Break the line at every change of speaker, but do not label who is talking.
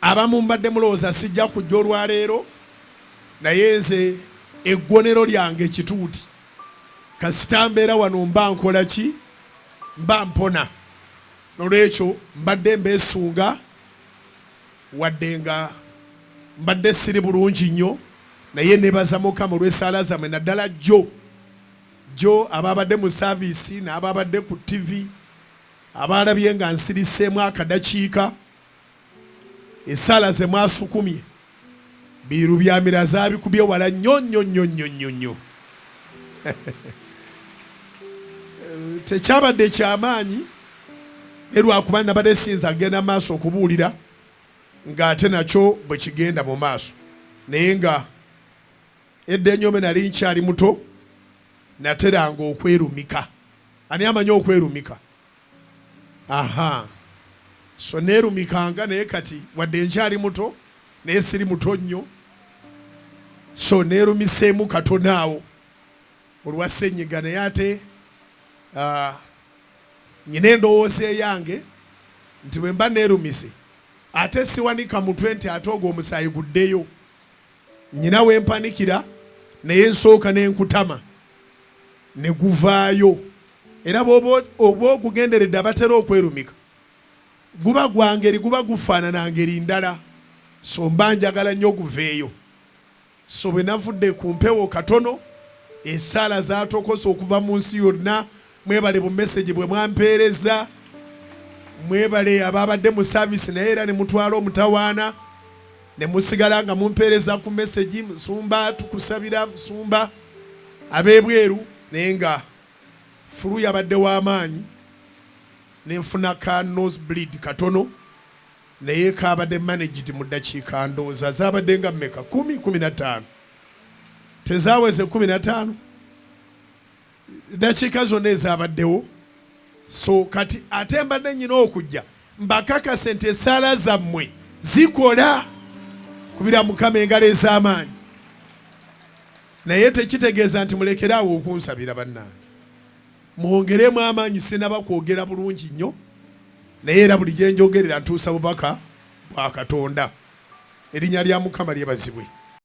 abamu mbadde mulowooza sijja kujja olwaleero naye nze eggwonero lyange kituuti kasita mbeera wano mba nkola ki mba mpona nolwekyo mbadde mbeesunga wadde nga mbadde siri bulungi nnyo naye nebaza Mukama olw'essaala zammwe naddala jo ababadde mu saavisi n'ababadde ku TV abalabye nga nsiriseemu akadakiika essaala ze mwasukumye biiru bya mira zaabikubye wala nnyo tekyabadde kyamaanyi ne lwakuba nabadde sinza agenda maaso okubuulira ng'ate nakyo bwe kigenda mu maaso naye nga edda ennyome nali nkyali muto nateranga okwerumika. Ani amanyi okwerumika? So neerumikanga naye kati wadde nkyali muto naye siri muto nnyo, so neerumiseemu katono awo olwa ssenyiga naye ate nyina endowooza eyange nti bwe mba neerumise ate siwanika mutwe nti ate ogwo omusaayi guddeyo. Nyina wempanikira naye nsooka n'enkutama ne guvaayo. Era bw'oba ogugenderedde abatera okwerumika guba gwa ngeri, guba gufaanana ngeri ndala, so mba njagala nnyo guveeyo. So bwe navudde ku mpewo katono essaala zaatokosa okuva mu nsi yonna. Mwebale bu message bwe mwampeereza, mwebale ababadde mu saavisi naye era ne mutwala omutawaana ne musigala nga mumpeereza ku message. Musumba tukusabira, musumba ab'ebweru, naye nga fulu yabadde w'amaanyi nenfuna ka nose bleed katono naye kabadde managed mu ddakiika ndowooza zaabadde nga mmeka 10-15 tezaaweze 15 ddakiika zonna ezabaddewo. So kati ate mbadde nnyina okujja mbakakase nti essaala zammwe zikola kubira Mukama engalo ez'amaanyi, naye tekitegeeza nti mulekeraawo okunsabira bannange. Mwongeremu amaanyi, sinaba kwogera bulungi nnyo naye era buli gye njogerera ntuusa bubaka bwa Katonda. Erinnya lya Mukama lyebazibwe.